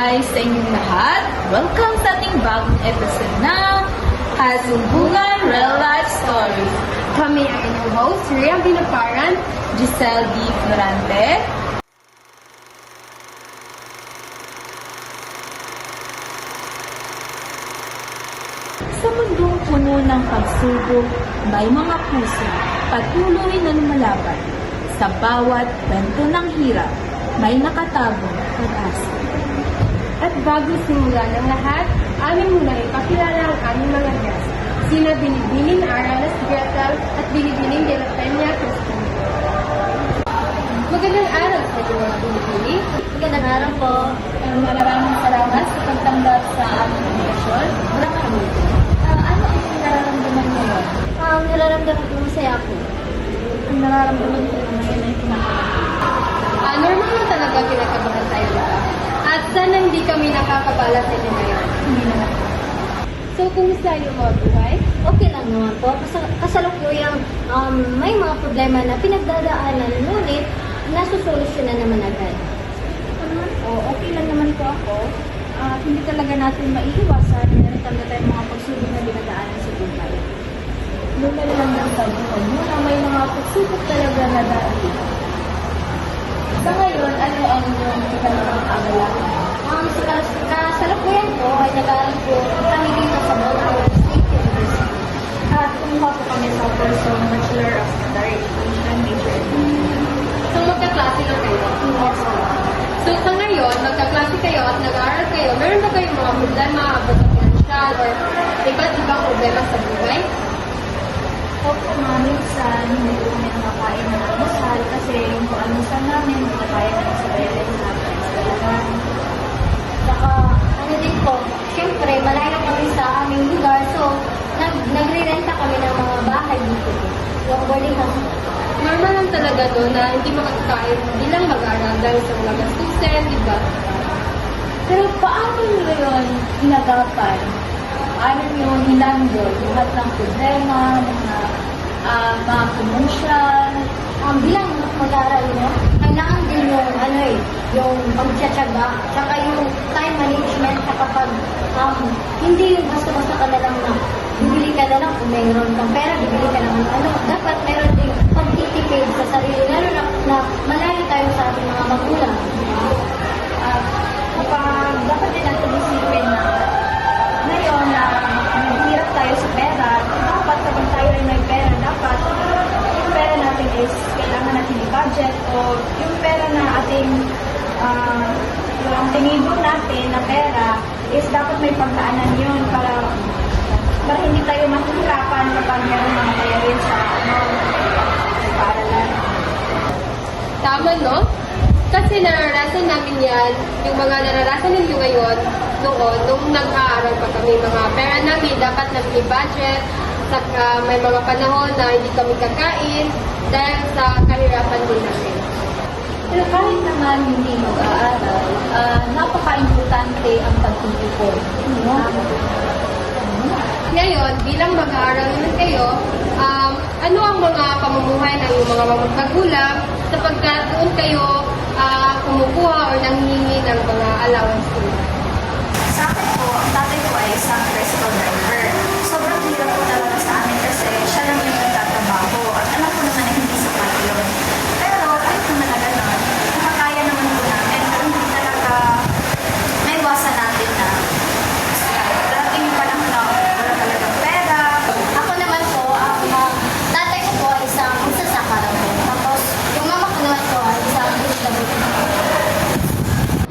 Hi sa inyong lahat! Welcome sa ating bagong episode ng Hasumbungan Real Life Stories. Kami ang inyong host, Rian Binaparan, Giselle D. Florante. Sa mundong puno ng pagsubok, may mga puso patuloy na lumalaban. Sa bawat kwento ng hirap, may nakatagong pag-asa. at bago simulan ng lahat, amin muna ipakilala ang aming mga guests. Sina Binibining Aranas Gretel at Binibining de la Peña Cristina. Magandang araw sa inyo mga Binibini. Magandang araw po. Maraming salamat sa pagtanggap sa aming invitasyon. Ano ang nararamdaman mo yun? Ang nararamdaman ko masaya po. Ang nararamdaman ko ngayon ay kinakabahan. Normal lang talaga kinakabahan tayo lahat. At sana hindi kami nakakabala sa inyo ngayon. Hindi naman. So, kumusta yung mga buhay? Okay lang naman po. Kasalukuyang may mga problema na pinagdadaanan, ngunit nasusolusyonan naman agad. Okay lang naman po ako. Hindi talaga natin maiiwasan na talaga tayong mga pagsubok na dinadaanan sa buhay. Normal lang ng tabuhan mo na may mga pagsubok talaga na daanin. Sa ngayon, ano ang inyong pinag-aagalan? Kasalukuyan po ay nag-aaral po kami dito sa Bulacan State University. At kumuha po kami sa course of Bachelor of Education major. So, magkaklase na kayo? Yes, po. So, sa ngayon, magkaklase kayo at nag-aaral kayo, meron ba kayong mga problema about sa financial or iba't ibang problema sa buhay? Opo, minsan hindi ko kami nakakain ng almusal kasi yung almusal namin, hindi kaya namin sa bayaran natin. Saka, ano din po, syempre, malayo kami sa aming lugar, so, nagre-renta kami ng mga bahay dito. Yung boarding house. Normal lang talaga doon na hindi makakakain bilang mag-aaral dahil sa mga gastusin, di ba? Pero paano nyo yun inagapan? Paano nyo hinandol lahat ng problema, mga commercial? Bilang mag-aaral mo, kailangan din yung pagtsatsaga, tsaka yung time management, tsaka hindi yung basta-basta ka na lang na bibili ka na lang kung mayroon kang pera, bibili ka naman dapat meron din pagtitipid sa sarili, lalo na malayo tayo sa ating mga magulang. Dapat din natin isipin na ngayon na naghihirap tayo sa pera, dapat kapag tayo ay may pera, dapat yung pera natin is kailangan natin i-budget o yung pera na ating yung tinibok natin na pera is dapat may pagdaanan yun para hindi tayo mahihirapan kapag meron mga bayarin sa paaralan. Tama, no? Kasi naranasan namin yan, yung mga naranasan ninyo ngayon, nung nag-aaral pa kami, mga pera namin, dapat namin budget, saka may mga panahon na hindi kami kakain dahil sa kahirapan din namin. Pero kahit naman hindi mag-aaral, napaka-importante ang pagtitipon. Ngayon, bilang mag-aaral naman kayo, ano ang mga pamumuhay ng iyong mga magulang sapagkat doon kayo kumukuha o nanghihingi ng mga allowance nila? Sa akin po, ang tatay ko ay isang tricycle driver. Sobrang hirap po talaga sa amin kasi siya lang yung nagtatrabaho at alam ko naman na hindi sapat yun. Pero kahit naman na gano'n, nakakaya naman po namin pero hindi talaga maiwasan natin na darating yung panahon na wala talagang pera. Ako naman po, tatay ko po ay isang magsasaka lang po. Tapos, yung mama ko naman po ay isang distributor.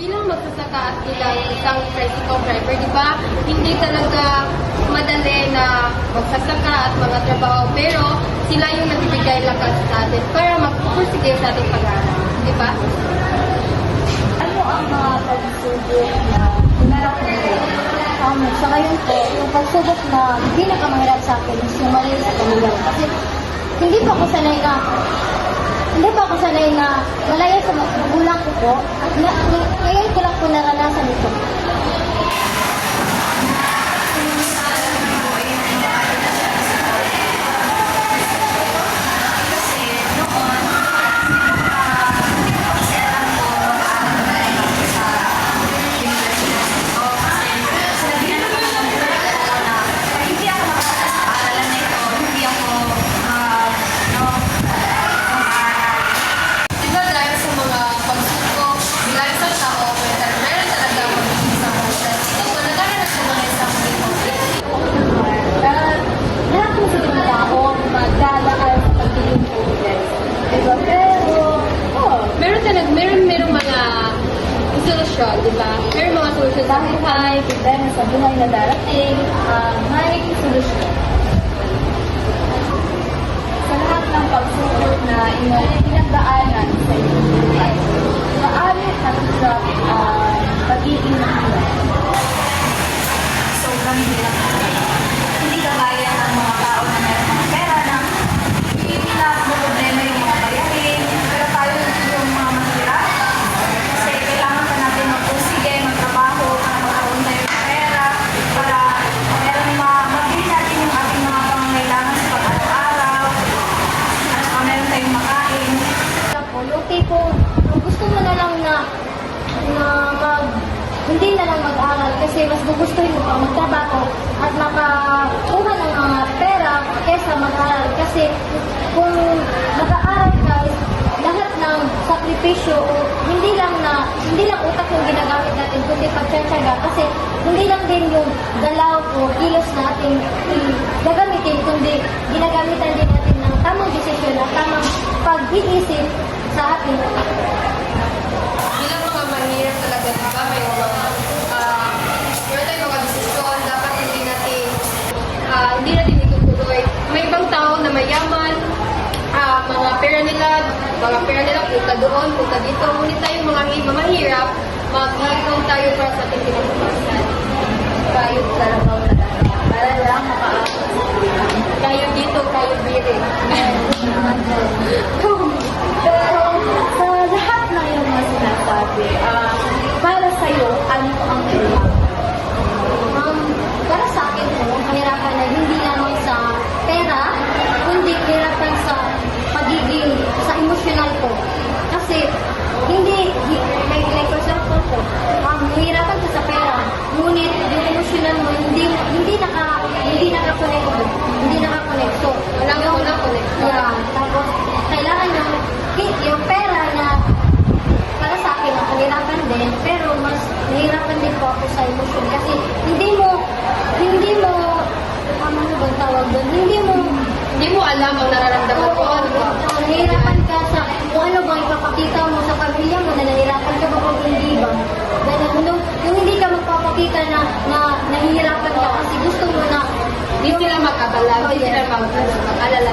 Bilang magsasaka at bilang isang tricycle driver, di ba, hindi talaga madali na magsasaka at mga trabaho, pero sila yung nagbibigay lakas sa atin para magpupursige sa ating pag-aaral, di ba? Ano ang mga pagsubok na hinarap mo? Sa ngayon po, yung pagsubok na pinakamahirap sa akin is yung mali sa pamilya. Kasi hindi pa ako sanay na malaya sa magulang ko po. At ngayon ko lang po naranasan ito. Kasi noon, kasi alam ko mag-aaral na sa university. solusyon, di ba? Meron mga solusyon sa Dahil buhay. may problema sa buhay na darating, may solusyon. Sa lahat ng pagsubok na inyong pinagdaanan sa inyong buhay, maaari nakasap pag-ibig ng buhay. Sobrang hirap talaga. Hindi kagaya ng mga tao na meron mga pera na hindi nila problema yung mga bayarin. Pero tayo yung mga mahirap. Kasi kailangan pa natin magpursige, magtrabaho para magkaroon tayo ng pera. Para mabili natin yung ating mga pangangailangan sa pag-araw-araw. At saka meron tayong makain. Yung tipong gusto mo na lang na hindi na lang mag-aral kasi mas gugustuhin mo pa magtrabaho at makakuha ng mga pera kesa mag-aral. Kasi kung mag-aaral ka, lahat ng sakripisyo o hindi lang utak yung ginagamit natin kundi pagtsatsaga kasi hindi lang din yung galaw o kilos natin gagamitin kundi ginagamitan din natin ng tamang desisyon at tamang pag-iisip sa ating Bilang mga mahirap talaga, di ba? May mga, meron tayong mga desisyon, dapat hindi natin itutuloy. May ibang tao na mayaman, mga pera nila, punta doon, punta dito. Ngunit tayong mga mahirap, mag-iipon tayo para sa ating kinabukasan. Kayod talaga talaga. Para lang makaakit. Kayo dito, kayo dire. Pero sa lahat ng iyong mga sinasabi, para sa'yo, ano ang kailangan? para sa akin po, kahirapan na hindi lamang sa pera, kundi kahirapan sa pagiging, sa emosyonal ko. Kasi, like for example po, mahirapan ka sa pera, ngunit yung emosyonal mo, hindi nakakonect. So, Wala mo na connect. yeah, tapos, kailangan yung pera na para sa akin, mahirapan din, pero mas nahirapan din po ako sa emosyon kasi hindi mo, ano bang tawag doon? Hindi mo alam ang nararamdaman ko. Nahirapan ka sa kung ano bang ipapakita mo sa pamilya mo na nahirapan ka ba o hindi ba? Ganun, yung hindi ka magpapakita na nahihirapan ka kasi gusto mo na Hindi sila mag-abala, hindi sila mag-alala.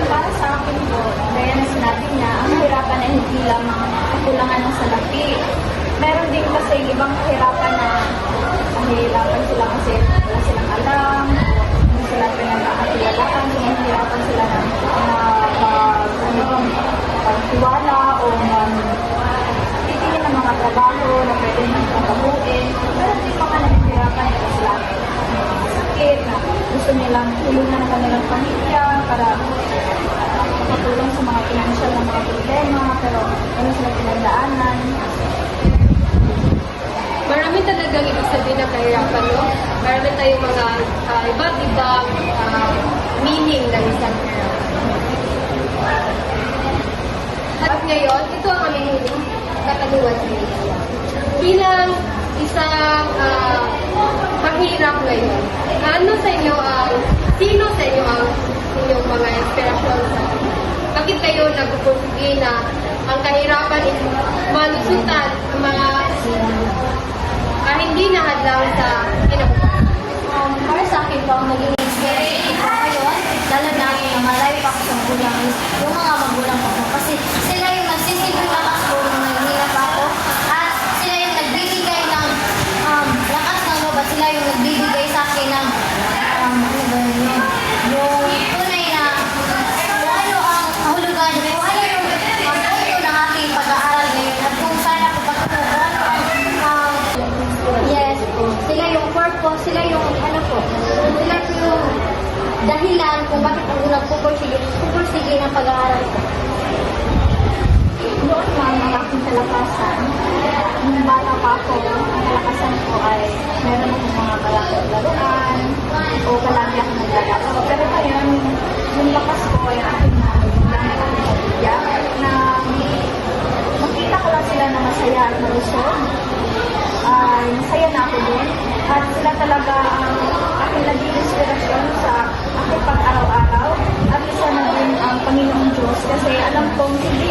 Para sa akin po, gaya na sinabi niya, ang kahirapan ay hindi lamang kakulangan ng salapi. Meron din kasi ibang kahirapan na nahihirapan sila kasi wala silang alam, hindi sila pinag-aakilalakan, nahihirapan sila na pagtiwala o titigil ng mga trabaho na pwede nang trabahuin. Meron din mga nahihirapan ito sila sakit na gusto nilang tulungan ng kanilang pamilya para makatulong sa mga financial na mga problema, pero ano sila pinagdaanan. Marami talagang ibig sabihin ng kahirapan, no? Marami tayong mga iba't ibang meaning ng isang kahirapan. At ngayon, ito ang aming huling katanungan sa inyo. Bilang isang mahirap ngayon, sino sa inyo ang inyong mga inspirasyon sa bakit kayo nagpupursige na ang kahirapan is malusutan ang mga hindi nahadlang sa kinabukasan? para sa akin po, ang naging inspiration ko ngayon, lalo na yung malayo pa ako sa magulang is yung mga magulang ko. Kasi sila yung nagsisilbing lakas ko nung naghihirap ako at sila yung nagbibigay ng lakas ng loob at sila yung nagbibigay sa akin ng yung tunay na kung ano ang kahulugan, kung ano yung punto ng aking pag-aaral ngayon at kung saan ako patutunan. Yes, sila yung purpose, sila yung sila yung dahilan kung bakit ako nagpupursige ng pag-aaral ko. Noon lang ang aking kalakasan, nung bata pa ako, ang kalakasan ko ay meron akong mga kalakot laruan o palagi akong naglalaro. Pero ngayon, yung lakas ko ay aking na gamit ang pamilya na makita ko lang sila na masaya at malusog. Masaya na ako din. At sila talaga ang aking naging inspirasyon sa aking pag-araw-araw. At isa na din ang Panginoong Diyos. Kasi alam kong hindi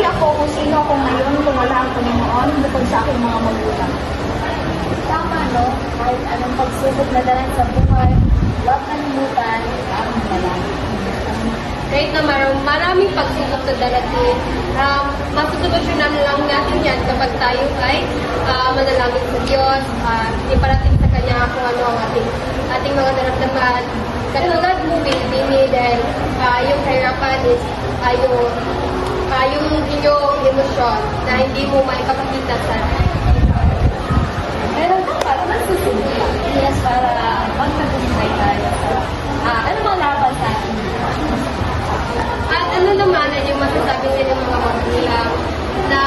ako kung sino ako ngayon kung wala ang Panginoon bukod sa aking mga magulang. Tama, no? Kahit anong pagsubok na dalan sa buhay, huwag kalimutan ang manalangin. Kahit na maraming pagsubok na darating, masusolusyonan lang natin yan kapag tayo ay manalangin sa Diyos, iparating sa Kanya kung ano ang ating mga naramdaman. Katulad mo, Bini, dahil yung kahirapan is yung inyong emosyon na hindi mo maipakakita sa Pero dapat nasusunod ka. Yes, para magtagumpay tayo. Ano mga laban sa atin? At ano naman ay yung masasabi nila ng mga magulang na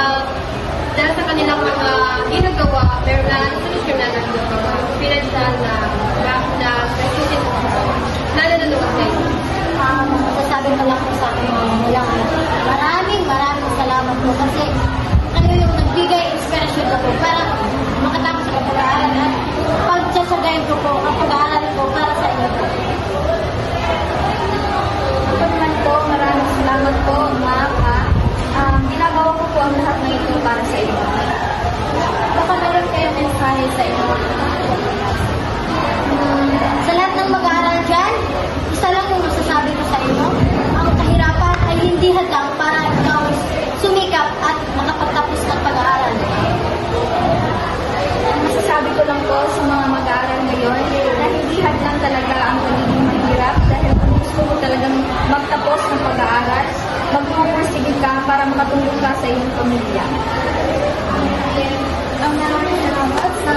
dahil sa kanilang mga ginagawa, pero na solusyonan ng mga pinansyal na nanonood sa inyo. Masasabi ko lang po sa aking mga magulang, maraming salamat po kasi kayo yung nagbigay inspirasyon ko po para makatapos sa pag-aaral at pagtsasagayin ko po ang pag-aaral ko para sa inyo po. Ako naman po, maraming salamat po, ma'am. Ginagawa ko po ang lahat ng ito para sa inyo. Baka meron kayong mensahe sa inyo. Sa lahat ng mag-aaral dyan, isa lang yung masasabi ko sa inyo, ang kahirapan ay hindi hadlang para ikaw sumikap at makapagtapos ng pag-aaral. Masasabi ko lang po sa mga mag-aaral ngayon na hindi hadlang talaga ang pagiging mahirap dahil kung gusto mo talagang magtapos ng pag-aaral, magpupursige ka para makatulong ka sa iyong pamilya. Ang maraming salamat sa